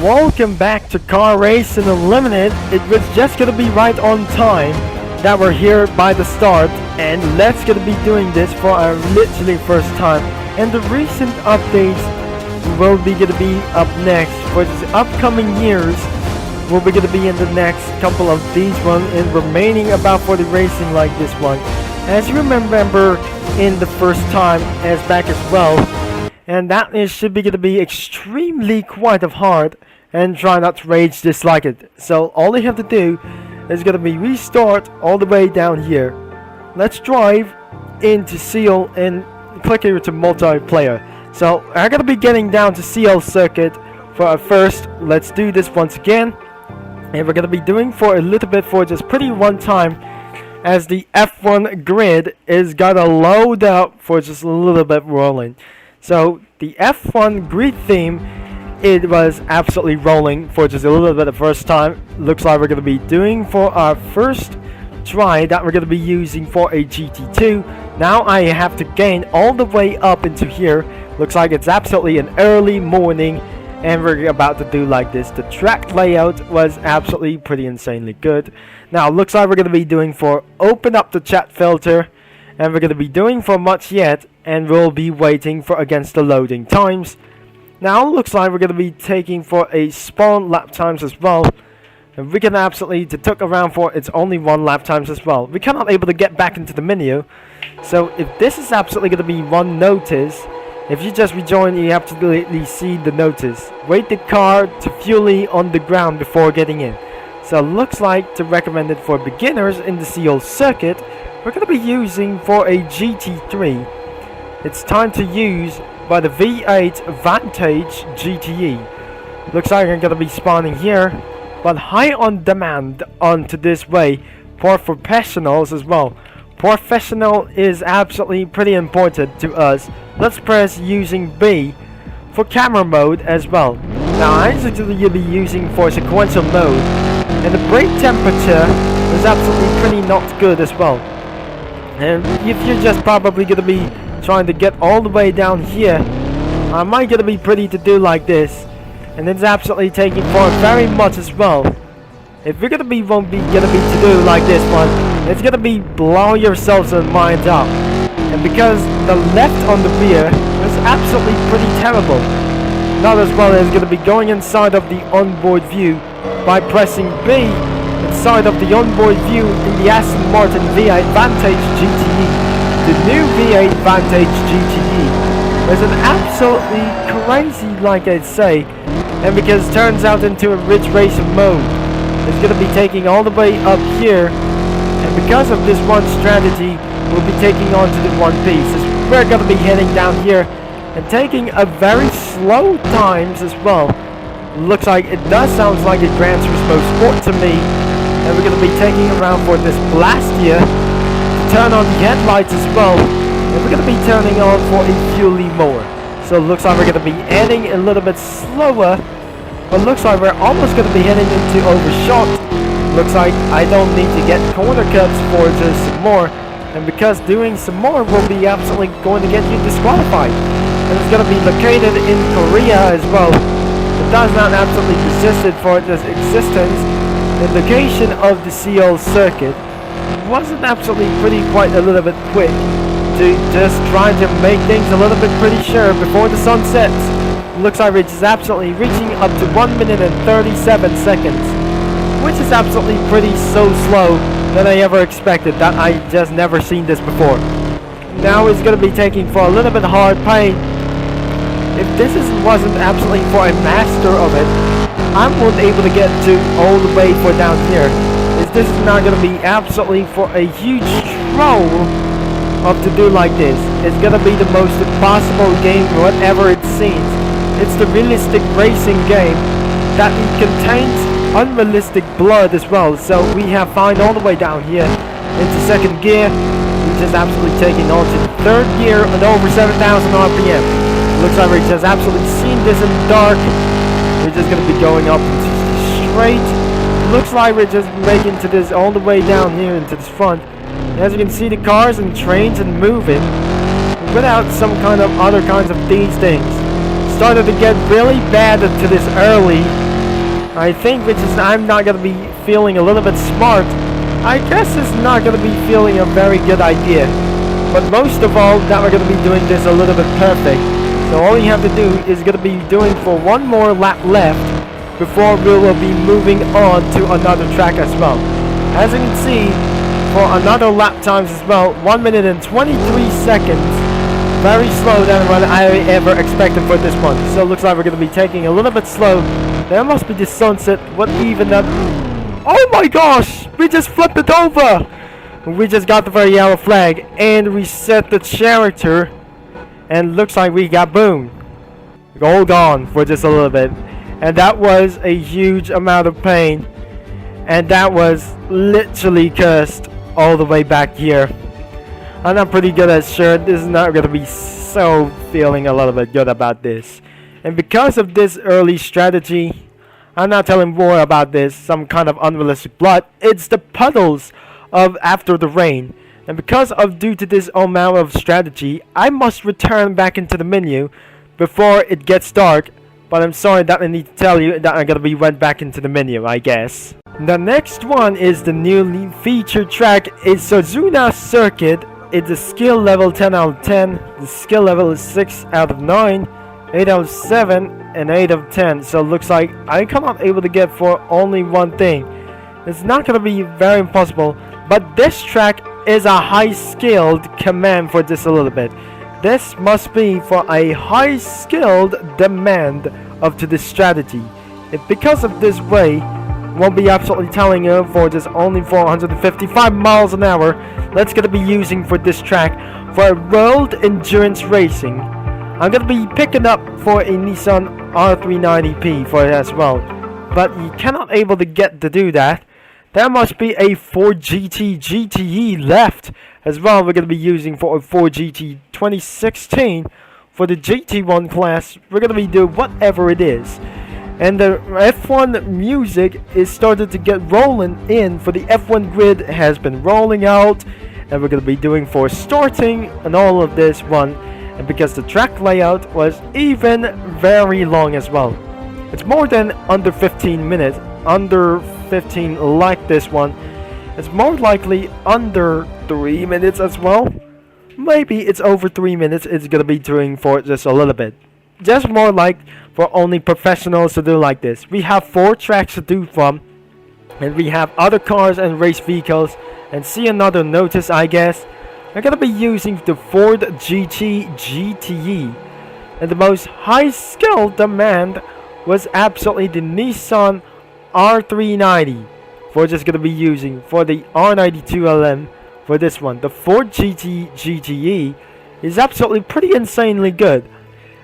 Welcome back to Car Racing Unlimited. It was just gonna be right on time that we're here by the start, and let's gonna be doing this for our literally first time. And the recent updates will be gonna be up next for the upcoming years. Will be gonna be in the next couple of these one and remaining about for the racing like this one. As you remember in the first time as back as well. And that is should be gonna be extremely quite of hard, and try not to rage dislike it. So all you have to do is gonna be restart all the way down here. Let's drive into Seal and click here to multiplayer. So I'm gonna be getting down to CL circuit for our first. Let's do this once again, and we're gonna be doing for a little bit for just pretty one time, as the F1 grid is gonna load up for just a little bit rolling. So the F1 grid theme, it was absolutely rolling for just a little bit the first time. Looks like we're going to be doing for our first try that we're going to be using for a GT2. Now I have to gain all the way up into here. Looks like it's absolutely an early morning, and we're about to do like this. The track layout was absolutely pretty insanely good. Now looks like we're going to be doing for open up the chat filter, and we're going to be doing for much yet, and we'll be waiting for against the loading times. Now looks like we're going to be taking for a spawn lap times as well, and we can absolutely to took around for it's only one lap times as well. We cannot able to get back into the menu, so if this is absolutely going to be one notice, if you just rejoin, you have to absolutely see the notice. Wait the car to fully on the ground before getting in. So looks like to recommend it for beginners in the CL circuit, we're going to be using for a GT3. It's time to use by the V8 Vantage GTE. Looks like I'm gonna be spawning here, but high on demand onto this way for professionals as well. Professional is absolutely pretty important to us. Let's press using B for camera mode as well. Now I'm actually be using for sequential mode, and the brake temperature is absolutely pretty not good as well. And if you're just probably gonna be trying to get all the way down here, I might gonna be pretty to do like this, and it's absolutely taking for very much as well. If you're gonna be won't be gonna be to do like this one, it's gonna be blow yourselves and minds out. And because the left on the rear is absolutely pretty terrible, not as well as gonna be going inside of the onboard view by pressing B inside of the onboard view in the Aston Martin V8 Vantage GTE. The new V8 Vantage GTE is an absolutely crazy, like I'd say, and because it turns out into a ridge racing mode, it's going to be taking all the way up here, and because of this one strategy, we'll be taking on to the one piece. We're going to be heading down here and taking a very slow times as well. Looks like it does sound like a Gran Turismo Sport to me, and we're going to be taking around for this blast here. Turn on the headlights as well, and we're going to be turning on for a fuelie more. So it looks like we're going to be adding a little bit slower, but looks like we're almost going to be heading into overshot. Looks like I don't need to get corner cuts for just some more, and because doing some more will be absolutely going to get you disqualified. And it's going to be located in Korea as well. It does not absolutely resist it for its existence. The location of the CL circuit wasn't absolutely pretty quite a little bit quick to just try to make things a little bit pretty sure before the sun sets. Looks like it is absolutely reaching up to 1 minute and 37 seconds, which is absolutely pretty so slow than I ever expected. That I just never seen this before. Now it's going to be taking for a little bit hard pain. If this wasn't absolutely for a master of it, I wasn't able to get to all the way for down here. This is not going to be absolutely for a huge troll of to do like this. It's going to be the most impossible game whatever it seems. It's the realistic racing game that it contains unrealistic blood as well. So we have found all the way down here into second gear, which is absolutely taking on to the third gear at over 7,000 RPM. Looks like we're just absolutely seeing this in the dark. We're just going to be going up into straight. Looks like we're just making to this all the way down here into this front. As you can see, the cars and trains and moving without some kind of other kinds of these things. Started to get really bad into this early I think which is I'm not gonna be feeling a little bit smart. I guess it's not gonna be feeling a very good idea. But most of all, that we're gonna be doing this a little bit perfect. So all you have to do is gonna be doing for one more lap left before we will be moving on to another track as well. As you can see, for another lap times as well, 1 minute and 23 seconds. Very slow than what I ever expected for this one. So it looks like we're gonna be taking a little bit slow. There must be the sunset. What even that? Oh my gosh! We just flipped it over! We just got the very yellow flag and we set the character. And looks like we got boomed. Hold on for just a little bit. And that was a huge amount of pain. And that was literally cursed all the way back here. And I'm pretty good at Shure. This is not going to be so feeling a little bit good about this. And because of this early strategy, I'm not telling more about this, some kind of unrealistic plot. It's the puddles of after the rain. And because of due to this amount of strategy, I must return back into the menu before it gets dark. But I'm sorry that I need to tell you that I'm gonna be went back into the menu, I guess. The next one is the newly featured track. It's Suzuna Circuit. It's a skill level 10 out of 10. The skill level is 6 out of 9, 8 out of 7, and 8 of 10. So it looks like I cannot able to get for only one thing. It's not gonna be very impossible, but this track is a high skilled command for this a little bit. This must be for a high skilled demand of to this strategy. If because of this way, won't be absolutely telling you for just only 455 miles an hour. Let's gonna be using for this track for road endurance racing. I'm gonna be picking up for a Nissan R390P for it as well, but you cannot able to get to do that. There must be a 4GT GTE left as well. We're going to be using for a 4GT 2016 for the GT1 class. We're going to be doing whatever it is. And the F1 music is started to get rolling in for the F1 grid has been rolling out. And we're going to be doing for starting and all of this one. And because the track layout was even very long as well. It's more than under 15 minutes. Under 15 like this one. It's more likely under 3 minutes as well. Maybe it's over 3 minutes. It's gonna be doing for just a little bit. Just more like for only professionals to do like this. We have 4 tracks to do from. And we have other cars and race vehicles. And see another notice, I guess. I'm gonna be using the Ford GT GTE. And the most high skill demand was absolutely the Nissan R390 for just gonna be using for the R92LM for this one. The Ford GT GTE is absolutely pretty insanely good.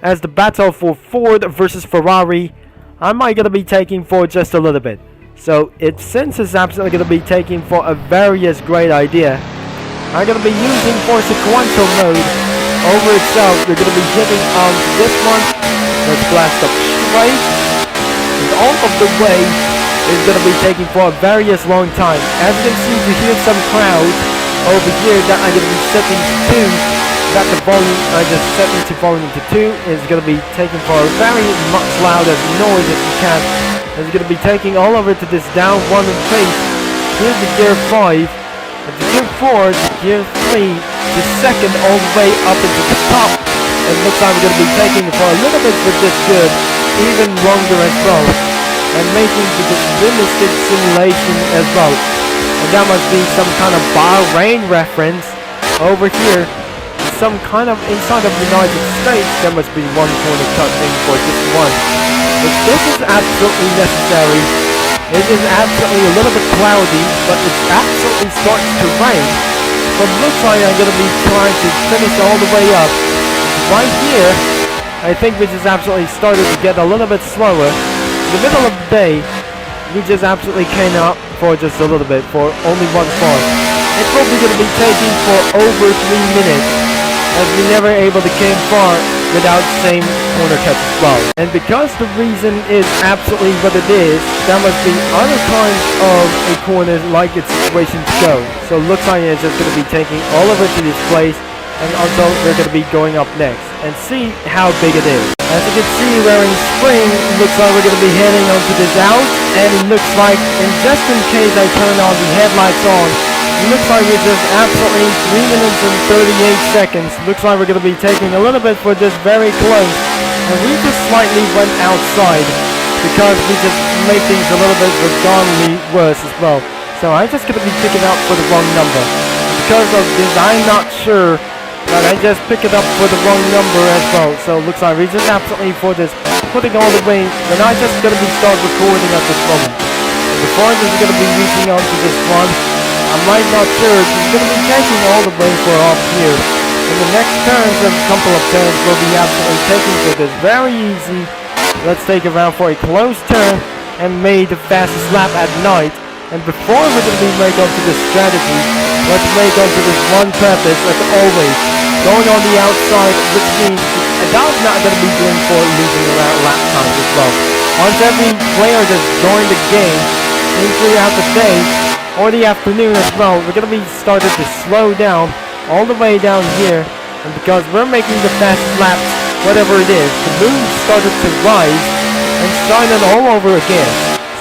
As the battle for Ford versus Ferrari, I might gonna be taking for just a little bit. So it since it's absolutely gonna be taking for a various great idea. I'm gonna be using for sequential mode over itself. We're gonna be hitting on this one. Let's blast up straight. And all of the way is going to be taking for a various long time. As you can see, you hear some clouds over here that I'm going to be setting to 2. That the volume I just set into volume to 2 is going to be taking for a very much louder noise as you can. It's going to be taking all over to this down 1 in pace. Here's the gear 5, and the gear 4, the gear 3, the second all the way up into the top. It looks like we're going to be taking for a little bit with this good. Even longer as well, and making the realistic simulation as well. And that must be some kind of Bahrain reference over here. Some kind of inside of the United States. There must be one corner cut in for this one. But this is absolutely necessary. It is absolutely a little bit cloudy, but it absolutely starts to rain. But looks like I'm going to be trying to finish all the way up right here. I think we just absolutely started to get a little bit slower. In the middle of the day, we just absolutely came out for just a little bit for only one car. It's probably going to be taking for over 3 minutes, as we never able to came far without same corner cuts as well. And because the reason is absolutely what it is, there must be other kinds of a corner like its situation to go. So it looks like it's just going to be taking all over to this place, and also we're going to be going up next. and see how big it is. As you can see, we're in spring. Looks like we're going to be heading onto this out, and it looks like, and just in case I turn on the headlights on, it looks like we're just absolutely 3 minutes and 38 seconds. Looks like we're going to be taking a little bit for this very close, and we just slightly went outside because we just made things a little bit regardlessly worse as well. So I'm just going to be picking up for the wrong number. Because of this, I'm not sure that I just picked it up for the wrong number as well. So it looks like we just absolutely for this putting all the way, and I'm just going to be start recording at this moment. And before this is going to be reaching onto this one, I might not sure it's going to be taking all the way for off here. In the next turns, a couple of turns will be absolutely taking for this very easy. Let's take around for a close turn and made the fastest lap at night. And before we're going to be made onto this strategy, let's make onto this one purpose as always. Going on the outside, which means that's not going to be doing for losing around lap times as well. Once every player that's joined the game, throughout the day or the afternoon as well, we're going to be started to slow down all the way down here. And because we're making the fastest laps, whatever it is, the moon started to rise and started all over again.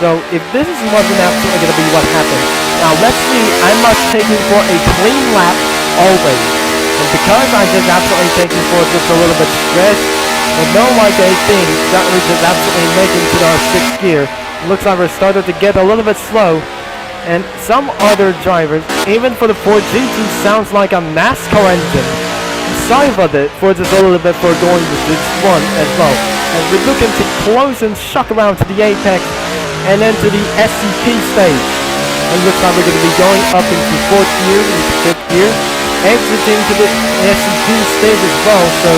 So if this wasn't absolutely going to be what happened, now let's see, I'm not taking for a clean lap always. And because I'm just absolutely taking for just a little bit stress, but no like a thing that we're just absolutely making to our 6th gear. It looks like we're starting to get a little bit slow. And some other drivers, even for the Ford GT, sounds like a NASCAR engine. Sorry about it for just a little bit for going to this one as well. And we're looking to close and shock around to the apex and then to the SCP stage. And looks like we're going to be going up into 4th gear, into 5th gear, exiting to the SCP stage as well. So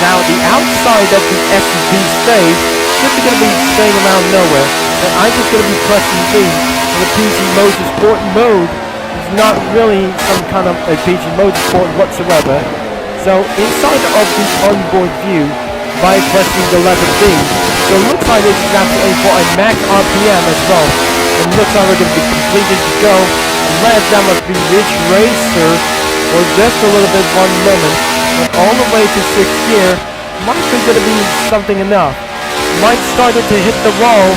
now the outside of the SCP stage should be going to be staying around nowhere. And I'm just going to be pressing B. And the PG Motorsport mode is not really some kind of a PG Motorsport whatsoever. So inside of the onboard view, by pressing the letter B, so it looks like this is absolutely for a max RPM as well. And it looks like we're going to be completed to go. Unless that must be Ridge Racer, or just a little bit one moment. And all the way to 6th gear, might be going to be something enough. Might start to hit the wall,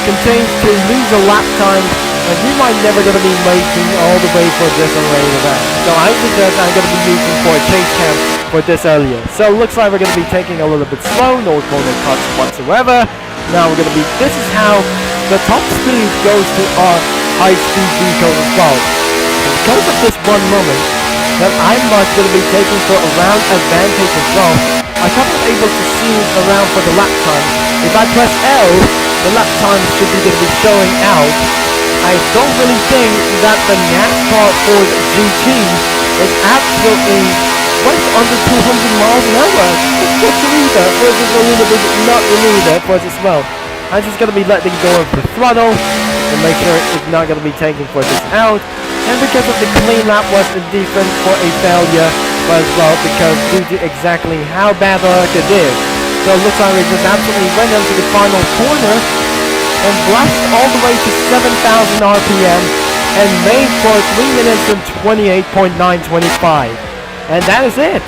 contains to lose a lap time, and we might never going to be making all the way for this array of that. So I suggest I'm going to be using for a chase cam for this earlier. So it looks like we're going to be taking a little bit slow, no corner cuts whatsoever. Now we're going to be, this is how the top speed goes to our high speed vehicles as well. And because of this one moment, that I'm not going to be taking for a round advantage as well, I'm not able to see around for the lap time. If I press L, the lap time should be going to be showing out. I don't really think that the NASCAR Ford GT is absolutely right under 200 miles an hour. What's the reader? Versus a little bit not the reader for as well. I'm just going to be letting go of the throttle to make sure it's not going to be taking for this out. And because of the clean lap was indifferent for a failure as well, because due to exactly how bad the luck it is. So it looks like we just absolutely went into the final corner and blasted all the way to 7,000 RPM and made for 3 minutes and 28.925. And that is it.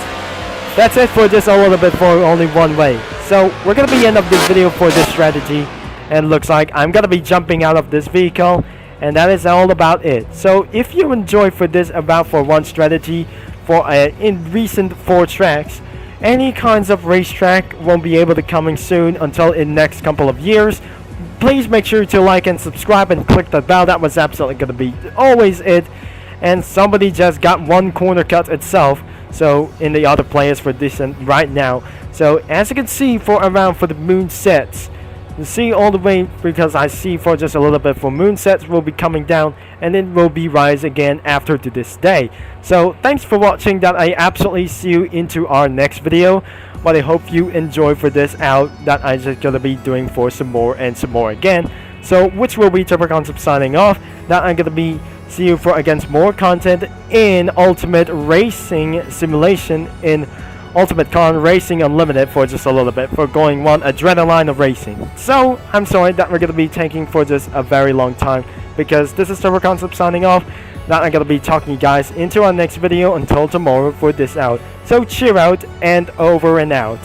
That's it for just a little bit for only one way. So we're going to be end of this video for this strategy. And looks like I'm going to be jumping out of this vehicle. And that is all about it. So if you enjoy for this about for one strategy for in recent 4 tracks, any kinds of racetrack won't be able to coming soon until in next couple of years. Please make sure to like and subscribe and click the bell. That was absolutely going to be always it. And somebody just got one corner cut itself. So in the other players for this and right now. So as you can see for around for the moon sets. You see all the way because I see for just a little bit for moon sets will be coming down and it will be rise again after to this day. So thanks for watching that. I absolutely see you into our next video. But I hope you enjoy for this out that I'm just gonna be doing for some more and some more again. So which will be Turbo Concept signing off. That I'm gonna be see you for against more content in Ultimate Racing Simulation in Ultimate Car Racing Unlimited for just a little bit for going one adrenaline of racing. So I'm sorry that we're gonna be taking for just a very long time because this is Turbo Concept signing off. that I'm gonna be talking you guys into our next video until tomorrow for this out. So cheer out and over and out.